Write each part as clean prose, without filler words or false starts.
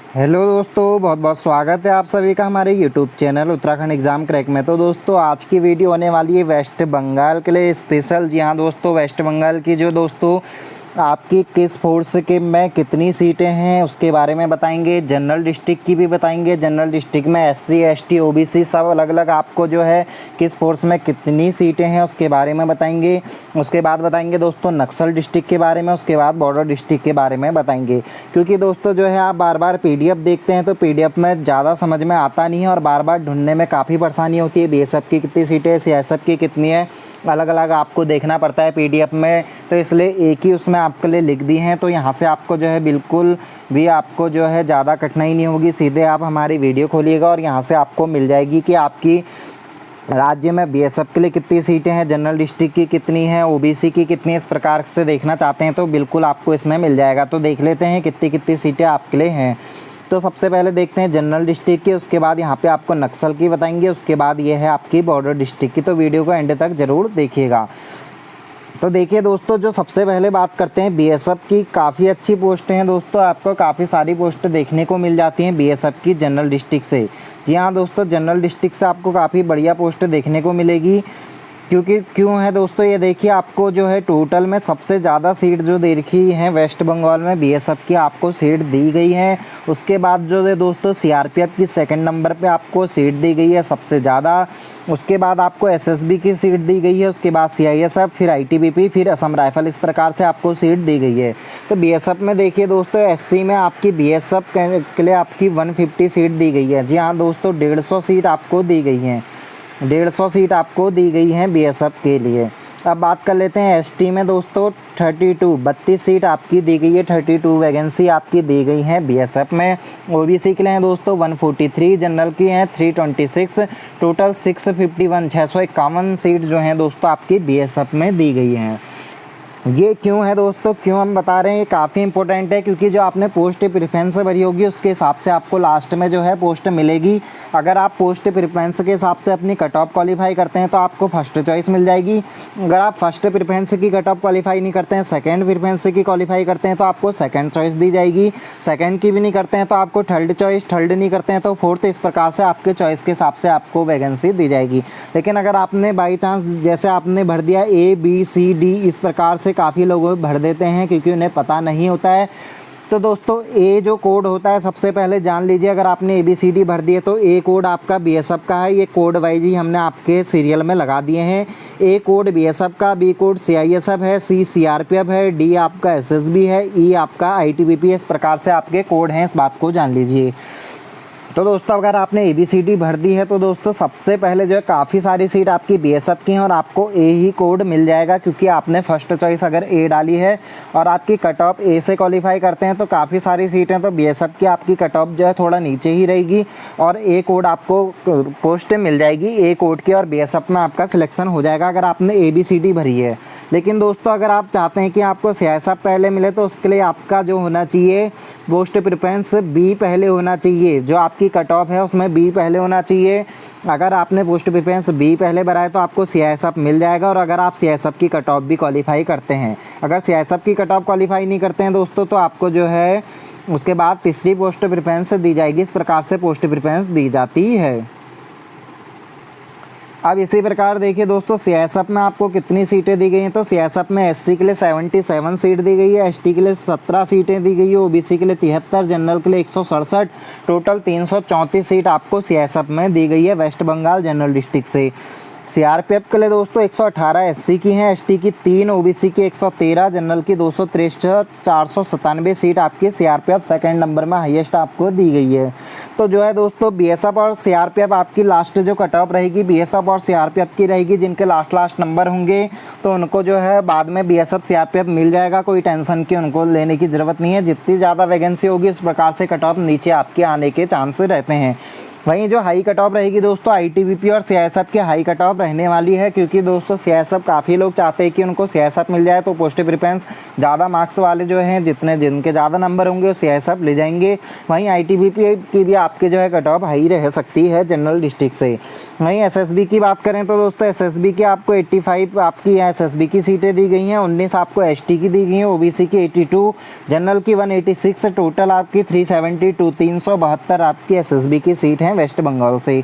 Hello दोस्तों, बहुत बहुत स्वागत है आप सभी का हमारे YouTube channel Uttarakhand exam crack में। तो दोस्तों आज की वीडियो होने वाली है वेस्ट बंगाल के लिए स्पेशल। जी हाँ दोस्तों, वेस्ट बंगाल की जो दोस्तों आपकी किस फोर्स के में कितनी सीटें हैं उसके बारे में बताएंगे। जनरल डिस्ट्रिक्ट की भी बताएंगे। जनरल डिस्ट्रिक्ट में एससी एसटी ओबीसी सब अलग अलग आपको जो है किस फोर्स में कितनी सीटें हैं उसके बारे में बताएंगे। उसके बाद बताएंगे दोस्तों नक्सल डिस्ट्रिक्ट के बारे में। उसके बाद बॉर्डर डिस्ट्रिक्ट के बारे में बताएंगे। क्योंकि दोस्तों जो है आप बार बार पीडीएफ देखते हैं तो पीडीएफ में ज़्यादा समझ में आता नहीं है और बार बार ढूंढने में काफ़ी परेशानी होती है। बीएसएफ की कितनी सीटें है, सीआईएसएफ की कितनी है, अलग अलग आपको देखना पड़ता है पीडीएफ में। तो इसलिए एक ही उसमें आपके लिए लिख दी हैं। तो यहाँ से आपको जो है बिल्कुल भी आपको जो है ज़्यादा कठिनाई नहीं होगी। सीधे आप हमारी वीडियो खोलिएगा और यहाँ से आपको मिल जाएगी कि आपकी राज्य में बीएसएफ के लिए कितनी सीटें हैं, जनरल डिस्ट्रिक्ट की कितनी है, ओबीसी की कितनी, इस प्रकार से देखना चाहते हैं तो बिल्कुल आपको इसमें मिल जाएगा। तो देख लेते हैं कितनी कितनी सीटें आपके लिए हैं। तो सबसे पहले देखते हैं जनरल डिस्ट्रिक्ट की, उसके बाद यहाँ पे आपको नक्सल की बताएंगे, उसके बाद ये है आपकी बॉर्डर डिस्ट्रिक्ट की। तो वीडियो को एंड तक ज़रूर देखिएगा। तो देखिए दोस्तों, जो सबसे पहले बात करते हैं बीएसएफ की, काफ़ी अच्छी पोस्टें हैं दोस्तों। आपको काफ़ी सारी पोस्टें देखने को मिल जाती हैं बीएसएफ की जनरल डिस्ट्रिक्ट से। जी हाँ दोस्तों, जनरल डिस्ट्रिक्ट से आपको काफ़ी बढ़िया पोस्ट देखने को मिलेगी। क्योंकि क्यों है दोस्तों, ये देखिए आपको जो है टोटल में सबसे ज़्यादा सीट जो दे रखी है वेस्ट बंगाल में बीएसएफ की आपको सीट दी गई है। उसके बाद जो है दोस्तों सीआरपीएफ की सेकंड नंबर पे आपको सीट दी गई है सबसे ज़्यादा। उसके बाद आपको एसएसबी की सीट दी गई है। उसके बाद सीआईएसएफ, फिर आईटीबीपी, फिर असम राइफल, इस प्रकार से आपको सीट दी गई है। तो बीएसएफ में देखिए दोस्तों एससी में आपकी बीएसएफ के लिए आपकी 150 सीट दी गई है। जी हाँ दोस्तों, 150 सीट आपको दी गई हैं। 150 सीट आपको दी गई हैं बीएसएफ के लिए। अब बात कर लेते हैं एसटी में दोस्तों 32 सीट आपकी दी गई है। 32 वैकेंसी आपकी दी गई हैं बीएसएफ में। ओबीसी के लिए हैं दोस्तों 143, जनरल की हैं 326, टोटल 651 सीट जो हैं दोस्तों आपकी बीएसएफ में दी गई हैं। ये क्यों है दोस्तों, क्यों हम बता रहे हैं, ये काफ़ी इंपॉर्टेंट है। क्योंकि जो आपने पोस्ट प्रेफरेंस भरी होगी उसके हिसाब से आपको लास्ट में जो है पोस्ट मिलेगी। अगर आप पोस्ट प्रेफरेंस के हिसाब से अपनी कट ऑफ क्वालिफाई करते हैं तो आपको फर्स्ट चॉइस मिल जाएगी। अगर आप फर्स्ट प्रेफरेंस की कट ऑफ क्वालिफाई नहीं करते हैं, सेकंड प्रेफरेंस की क्वालिफाई करते हैं तो आपको सेकंड चॉइस दी जाएगी। सेकंड की भी नहीं करते हैं तो आपको थर्ड चॉइस, थर्ड नहीं करते हैं तो फोर्थ, इस प्रकार से आपके चॉइस के हिसाब से आपको वैकेंसी दी जाएगी। लेकिन अगर आपने बाई चांस जैसे आपने भर दिया ए बी सी डी, इस प्रकार से काफ़ी लोग भर देते हैं क्योंकि उन्हें पता नहीं होता है। तो दोस्तों ए जो कोड होता है सबसे पहले जान लीजिए। अगर आपने ABCD भर दिए तो ए कोड आपका बीएसएफ का है। ये कोड वाइज ही हमने आपके सीरियल में लगा दिए हैं। ए कोड बीएसएफ का, बी कोड सीआईएसएफ है, सी सीआरपीएफ है, डी आपका एसएसबी है, ई आपका आईटीबीपी। इस प्रकार से आपके कोड हैं, इस बात को जान लीजिए। तो दोस्तों अगर आपने ABCD भर दी है तो दोस्तों सबसे पहले जो है काफ़ी सारी सीट आपकी बीएसएफ की हैं और आपको ए ही कोड मिल जाएगा। क्योंकि आपने फर्स्ट चॉइस अगर ए डाली है और आपकी कट ऑफ ए से क्वालिफाई करते हैं तो काफ़ी सारी सीटें तो बीएसएफ की आपकी कट ऑफ जो है थोड़ा नीचे ही रहेगी और ए कोड आपको पोस्ट मिल जाएगी ए कोड की और बीएसएफ में आपका सिलेक्शन हो जाएगा अगर आपने ABCD भरी है। लेकिन दोस्तों अगर आप चाहते हैं कि आपको सीआईएसएफ पहले मिले तो उसके लिए आपका जो होना चाहिए पोस्ट प्रेफरेंस बी पहले होना चाहिए। जो आपकी कट ऑफ है उसमें बी पहले होना चाहिए। अगर आपने पोस्ट प्रेफरेंस बी पहले भरा है तो आपको सीआईएसएफ मिल जाएगा। और अगर आप सीआईएसएफ की कट ऑफ भी क्वालिफाई करते हैं, अगर सीआईएसएफ की कट ऑफ क्वालिफाई नहीं करते हैं दोस्तों तो आपको जो है उसके बाद तीसरी पोस्ट प्रेफरेंस दी जाएगी। इस प्रकार से पोस्ट प्रेफरेंस दी जाती है। अब इसी प्रकार देखिए दोस्तों सीआईएसएफ में आपको कितनी सीटें दी गई हैं। तो सीआईएसएफ में एससी के लिए 77 सीट दी गई है, एसटी के लिए 17 सीटें दी गई है, ओबीसी के लिए 73, जनरल के लिए 167, टोटल 334 सीट आपको सीआईएसएफ में दी गई है वेस्ट बंगाल जनरल डिस्ट्रिक्ट से। सीआरपीएफ के लिए दोस्तों 118 एससी की हैं, एसटी की 3, ओबीसी की 113, जनरल की 263, 497 सीट आपकी सीआरपीएफ सेकंड नंबर में हाईएस्ट आपको दी गई है। तो जो है दोस्तों बीएसएफ और सीआरपीएफ आपकी लास्ट जो कट ऑफ रहेगी बीएसएफ और सीआरपीएफ की रहेगी। जिनके लास्ट नंबर होंगे तो उनको जो है बाद में बीएसएफ सीआरपीएफ मिल जाएगा। कोई टेंशन की उनको लेने की ज़रूरत नहीं है। जितनी ज़्यादा वैकेंसी होगी उस प्रकार से कट ऑफ नीचे आपके आने के चांस रहते हैं। वहीं जो हाई कट ऑफ रहेगी दोस्तों आईटीबीपी और सीआईएसएफ की हाई कट ऑफ रहने वाली है, क्योंकि दोस्तों सीआईएसएफ काफ़ी लोग चाहते हैं कि उनको सीआईएसएफ मिल जाए, तो पोस्ट प्रिफरेंस ज़्यादा मार्क्स वाले जो हैं जिनके ज़्यादा नंबर होंगे वो सीआईएसएफ ले जाएंगे। वहीं आईटीबीपी की भी आपके जो है कट ऑफ हाई रह सकती है जनरल डिस्ट्रिक्ट से। वहीं एसएसबी की बात करें तो दोस्तों एसएसबी की आपको 85 आपकी एसएसबी की सीटें दी गई हैं, 19 आपको एसटी की दी गई हैं, ओबीसी की 82, जनरल की 186, टोटल आपकी 372 372 आपकी एसएसबी की सीट हैं वेस्ट बंगाल से।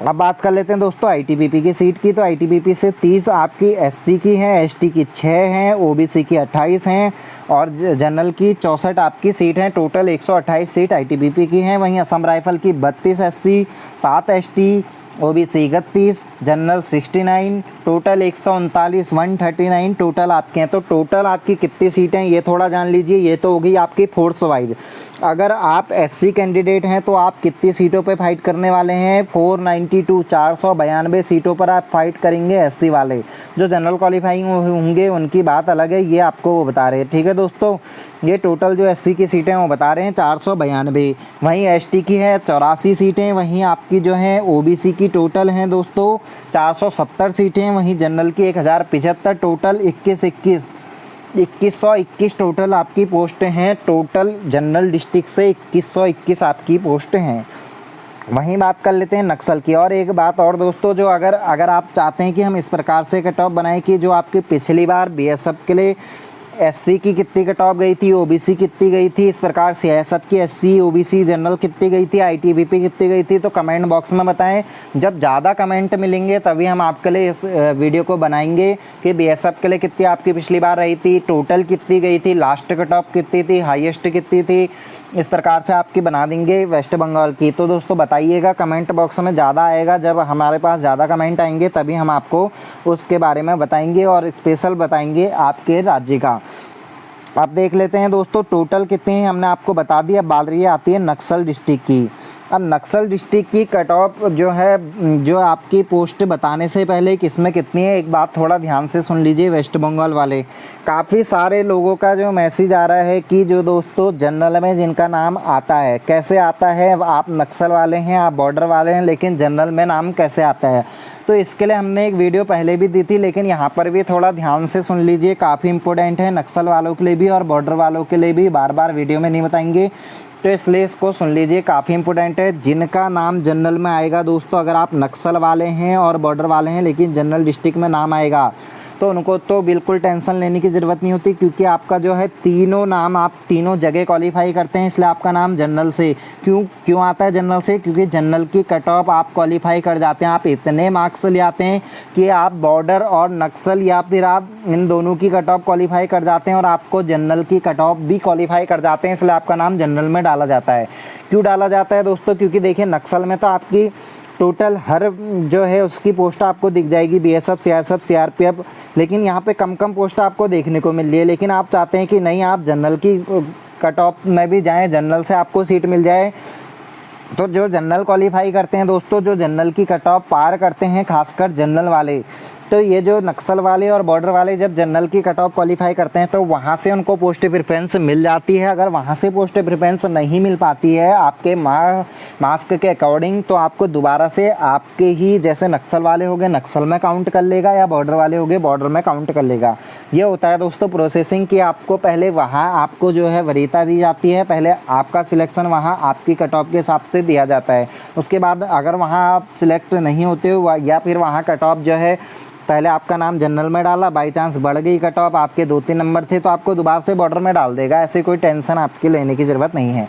अब बात कर लेते हैं दोस्तों आईटीबीपी की सीट की, तो आईटीबीपी से 30 आपकी एससी की हैं, एसटी की 6 हैं, ओबीसी की 28 हैं और जनरल की 64 आपकी सीट हैं। टोटल 128 सीट आईटीबीपी की हैं। वहीं असम राइफल की 32 SC, 7 ST, OBC 31, general 69, total 139 139 total आपके हैं। तो टोटल आपकी कितनी सीटें ये थोड़ा जान लीजिए। ये तो होगी आपकी फोर्स वाइज। अगर आप एससी कैंडिडेट हैं तो आप कितनी सीटों पे फाइट करने वाले हैं? 492 492 सीटों पर आप फाइट करेंगे एससी वाले। जो जनरल क्वालिफाइंग होंगे उनकी बात अलग है, ये आपको वो बता रहे हैं। ठीक है दोस्तों, ये टोटल जो एससी की सीटें वो बता रहे हैं 492। वहीं एसटी की है 84 सीटें। वहीं आपकी जो है ओबीसी की टोटल हैं दोस्तों 470 सीटें। वहीं जनरल की 1075, टोटल 2121 टोटल आपकी पोस्ट हैं। टोटल जनरल डिस्ट्रिक्ट से 2121 आपकी पोस्ट हैं। वहीं बात कर लेते हैं नक्सल की। और एक बात और दोस्तों, जो अगर आप चाहते हैं कि हम इस प्रकार से कट ऑफ बनाएं कि जो आपकी पिछली बार बीएसएफ के लिए एससी की कितनी कट ऑफ गई थी, ओबीसी कितनी गई थी, इस प्रकार सीआईएसएफ की एससी ओबीसी जनरल कितनी गई थी, आईटीबीपी कितनी गई थी, तो कमेंट बॉक्स में बताएं। जब ज़्यादा कमेंट मिलेंगे तभी हम आपके लिए इस वीडियो को बनाएंगे कि बीएसएफ के लिए कितनी आपकी पिछली बार रही थी, टोटल कितनी गई थी, लास्ट कट ऑफ कितनी थी, हाईएस्ट कितनी थी, इस प्रकार से आपकी बना देंगे वेस्ट बंगाल की। तो दोस्तों बताइएगा, कमेंट बॉक्स में ज़्यादा आएगा, जब हमारे पास ज़्यादा कमेंट आएंगे तभी हम आपको उसके बारे में बताएंगे और स्पेशल बताएंगे आपके राज्य का। आप देख लेते हैं दोस्तों टोटल कितनी है, हमने आपको बता दिया। बात रही आती है नक्सल डिस्ट्रिक्ट की। अब नक्सल डिस्ट्रिक्ट की कट ऑफ जो है, जो आपकी पोस्ट बताने से पहले किसमें कितनी है, एक बात थोड़ा ध्यान से सुन लीजिए वेस्ट बंगाल वाले। काफ़ी सारे लोगों का जो मैसेज आ रहा है कि जो दोस्तों जनरल में जिनका नाम आता है, कैसे आता है, आप नक्सल वाले हैं, आप बॉर्डर वाले हैं, लेकिन जनरल में नाम कैसे आता है, तो इसके लिए हमने एक वीडियो पहले भी दी थी, लेकिन यहाँ पर भी थोड़ा ध्यान से सुन लीजिए, काफ़ी इंपॉर्टेंट है नक्सल वालों के लिए भी और बॉर्डर वालों के लिए भी। बार बार वीडियो में नहीं बताएंगे, तो इसलिए इसको सुन लीजिए, काफ़ी इंपॉर्टेंट है। जिनका नाम जनरल में आएगा दोस्तों, अगर आप नक्सल वाले हैं और बॉर्डर वाले हैं लेकिन जनरल डिस्ट्रिक्ट में नाम आएगा, तो उनको तो बिल्कुल टेंशन लेने की ज़रूरत नहीं होती, क्योंकि आपका जो है तीनों नाम आप तीनों जगह क्वालिफाई करते हैं, इसलिए आपका नाम जनरल से क्यों आता है जनरल से, क्योंकि जनरल की कट ऑफ आप क्वालिफाई कर जाते हैं। आप इतने मार्क्स ले आते हैं कि आप बॉर्डर और नक्सल या फिर आप इन दोनों की कट ऑफ क्वालिफाई कर जाते हैं और आपको जनरल की कट ऑफ भी क्वालिफाई कर जाते हैं, इसलिए आपका नाम जनरल में डाला जाता है। क्यों डाला जाता है दोस्तों? क्योंकि देखिए नक्सल में तो आपकी टोटल हर जो है उसकी पोस्ट आपको दिख जाएगी, बीएसएफ, सीआईएसएफ, सीआरपीएफ, लेकिन यहाँ पे कम पोस्ट आपको देखने को मिल रही है। लेकिन आप चाहते हैं कि नहीं, आप जनरल की कट ऑफ में भी जाएं, जनरल से आपको सीट मिल जाए, तो जो जनरल क्वालिफाई करते हैं दोस्तों, जो जनरल की कट ऑफ पार करते हैं, खासकर जनरल वाले, तो ये जो नक्सल वाले और बॉर्डर वाले जब जनरल की कट ऑफ क्वालिफाई करते हैं तो वहाँ से उनको पोस्ट प्रेफरेंस मिल जाती है। अगर वहाँ से पोस्ट प्रेफरेंस नहीं मिल पाती है आपके मार्क्स के अकॉर्डिंग, तो आपको दोबारा से आपके ही जैसे नक्सल वाले हो गए नक्सल में काउंट कर लेगा, या बॉर्डर वाले हो गए बॉर्डर में काउंट कर लेगा। ये होता है दोस्तों प्रोसेसिंग की। आपको पहले वहाँ आपको जो है वरीयता दी जाती है, पहले आपका सिलेक्शन वहाँ आपकी कट ऑफ के हिसाब से दिया जाता है। उसके बाद अगर वहाँ आप सिलेक्ट नहीं होते हो या फिर वहाँ कट ऑफ जो है पहले आपका नाम जनरल में डाला, बाई चांस बढ़ गई कट ऑफ, आपके 2-3 नंबर थे, तो आपको दोबारा से बॉर्डर में डाल देगा। ऐसी कोई टेंशन आपकी लेने की ज़रूरत नहीं है।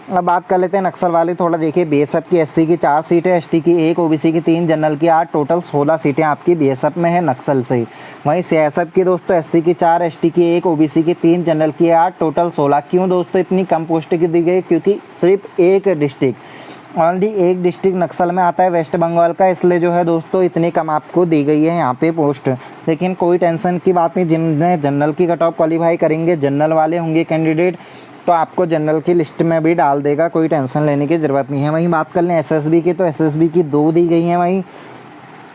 अब बात कर लेते हैं नक्सल वाले। थोड़ा देखिए, बीएसएफ की एससी की 4 सीटें, एसटी की 1, ओबीसी की 3, जनरल की 8, टोटल 16 सीटें आपकी बीएसएफ में है नक्सल से। वहीं सीआईएसएफ की दोस्तों एससी की 4, एसटी की 1, ओबीसी की 3, जनरल की 8, टोटल 16। क्यों दोस्तों इतनी कम पोस्ट की दी गई? क्योंकि सिर्फ एक डिस्ट्रिक्ट, ऑनली एक डिस्ट्रिक्ट नक्सल में आता है वेस्ट बंगाल का, इसलिए जो है दोस्तों इतनी कम आपको दी गई है यहाँ पे पोस्ट। लेकिन कोई टेंशन की बात नहीं, जिनने जनरल की कट ऑफ क्वालिफाई करेंगे, जनरल वाले होंगे कैंडिडेट, तो आपको जनरल की लिस्ट में भी डाल देगा, कोई टेंशन लेने की ज़रूरत नहीं है। वहीं बात कर लें एसएसबी की, तो एसएसबी की 2 दी गई हैं। वहीं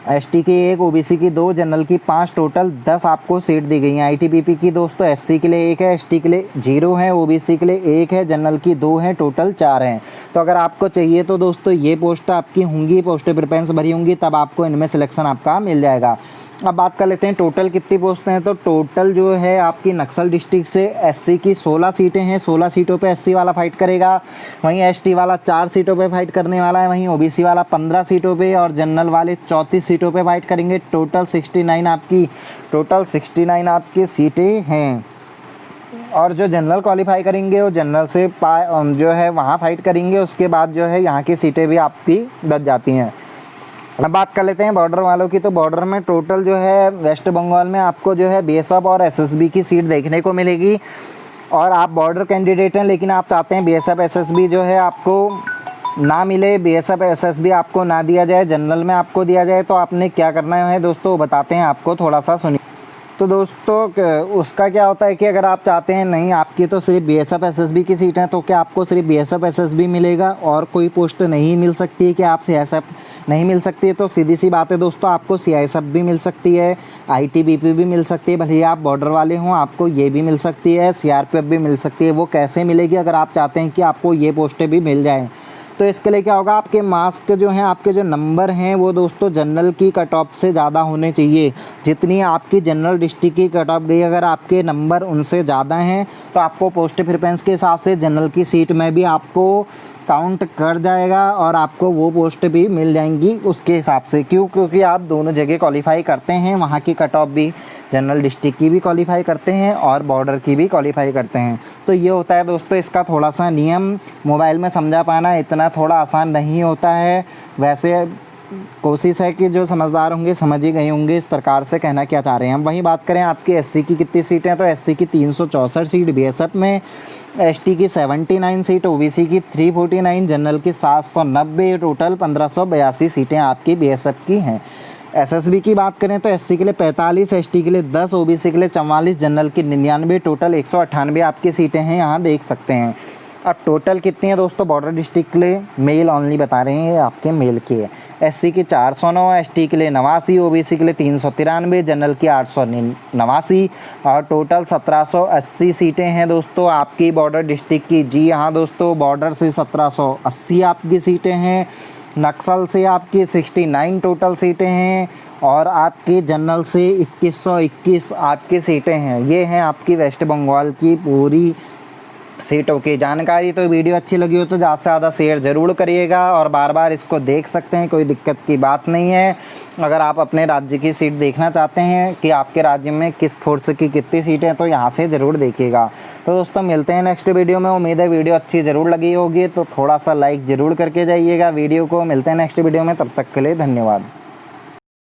एसटी की 1, ओबीसी की 2, जनरल की 5, टोटल 10 आपको सीट दी गई हैं। आईटीबीपी की दोस्तों एससी के लिए 1 है, एसटी के लिए 0 है, ओबीसी के लिए 1 है, जनरल की 2 है, टोटल 4 हैं। तो अगर आपको चाहिए तो दोस्तों ये पोस्ट आपकी होंगी, पोस्ट प्रेफरेंस भरी होंगी, तब आपको इनमें सिलेक्शन आपका मिल जाएगा। अब बात कर लेते हैं टोटल कितनी पोस्टें हैं। तो टोटल जो है आपकी नक्सल डिस्ट्रिक्ट से एससी की 16 सीटें हैं, 16 सीटों पे एससी वाला फाइट करेगा। वहीं एसटी वाला 4 सीटों पे फाइट करने वाला है, वहीं ओबीसी वाला 15 सीटों पे और जनरल वाले 34 सीटों पे फाइट करेंगे। टोटल 69 आपकी सीटें हैं। और जो जनरल क्वालिफाई करेंगे वो जनरल से जो है वहाँ फाइट करेंगे, उसके बाद जो है यहाँ की सीटें भी आपकी बच जाती हैं। अब बात कर लेते हैं बॉर्डर वालों की। तो बॉर्डर में टोटल जो है वेस्ट बंगाल में आपको जो है बीएसएफ और एसएसबी की सीट देखने को मिलेगी। और आप बॉर्डर कैंडिडेट हैं लेकिन आप चाहते हैं बीएसएफ एसएसबी जो है आपको ना मिले, बीएसएफ एसएसबी आपको ना दिया जाए, जनरल में आपको दिया जाए, तो आपने क्या करना है दोस्तों बताते हैं आपको, थोड़ा सा सुनिए। तो दोस्तों उसका क्या होता है कि अगर आप चाहते हैं नहीं आपकी तो सिर्फ बीएसएफ एसएसबी की सीट है, तो क्या आपको सिर्फ बीएसएफ एसएसबी मिलेगा और कोई पोस्ट नहीं मिल सकती है कि आप सीआईएसएफ नहीं मिल सकती है? तो सीधी सी बात है दोस्तों, आपको सीआईएसएफ भी मिल सकती है, आईटीबीपी भी मिल सकती है, भले ही आप बॉर्डर वाले हों आपको ये भी मिल सकती है, सीआरपीएफ भी मिल सकती है। वो कैसे मिलेगी अगर आप चाहते हैं कि आपको ये पोस्टें भी मिल जाएँ? तो इसके लिए क्या होगा, आपके मार्क्स के जो हैं, आपके जो नंबर हैं वो दोस्तों जनरल की कट ऑफ से ज़्यादा होने चाहिए। जितनी आपकी जनरल डिस्ट्रिक्ट की कट ऑफ गई, अगर आपके नंबर उनसे ज़्यादा हैं तो आपको पोस्ट प्रेफरेंस के हिसाब से जनरल की सीट में भी आपको काउंट कर जाएगा और आपको वो पोस्ट भी मिल जाएंगी उसके हिसाब से। क्योंकि आप दोनों जगह क्वालिफाई करते हैं, वहाँ की कट ऑफ भी जनरल डिस्ट्रिक्ट की भी क्वालिफाई करते हैं और बॉर्डर की भी क्वालिफाई करते हैं। तो ये होता है दोस्तों इसका थोड़ा सा नियम, मोबाइल में समझा पाना इतना थोड़ा आसान नहीं होता है। वैसे कोशिश है कि जो समझदार होंगे समझ ही गए होंगे इस प्रकार से कहना क्या चाह रहे हैं हम। वहीं बात करें आपकी एससी की कितनी सीटें हैं, तो एससी की 364 सीट बीएसएफ में, एसटी की 79 सीट, ओबीसी की 349, जनरल की 790, टोटल 1582 सीटें आपकी बीएसएफ की हैं। एसएसबी की बात करें तो एससी के लिए 45, एसटी के लिए 10, ओबीसी के लिए 44, जनरल की 99, टोटल 198 आपकी सीटें हैं, यहाँ देख सकते हैं। अब टोटल कितनी है दोस्तों बॉर्डर डिस्ट्रिक्ट के लिए, मेल ओनली बता रहे हैं, आपके मेल की है। एससी की 409, एसटी के लिए 89, ओबीसी के लिए 393, जनरल की 889 और टोटल 1780 सीटें हैं दोस्तों आपकी बॉर्डर डिस्ट्रिक्ट की। जी हाँ दोस्तों, बॉर्डर से 1780 आपकी सीटें हैं, नक्सल से आपकी 69 टोटल सीटें हैं और आपके जनरल से 2121 आपकी सीटें हैं। ये हैं आपकी वेस्ट बंगाल की पूरी सीटों की जानकारी। तो वीडियो अच्छी लगी हो तो ज़्यादा से ज़्यादा शेयर ज़रूर करिएगा और बार बार इसको देख सकते हैं, कोई दिक्कत की बात नहीं है। अगर आप अपने राज्य की सीट देखना चाहते हैं कि आपके राज्य में किस फोर्स की कितनी सीटें हैं तो यहाँ से ज़रूर देखिएगा। तो दोस्तों मिलते हैं नेक्स्ट वीडियो में। उम्मीद है वीडियो अच्छी ज़रूर लगी होगी, तो थोड़ा सा लाइक ज़रूर करके जाइएगा वीडियो को। मिलते हैं नेक्स्ट वीडियो में, तब तक के लिए धन्यवाद।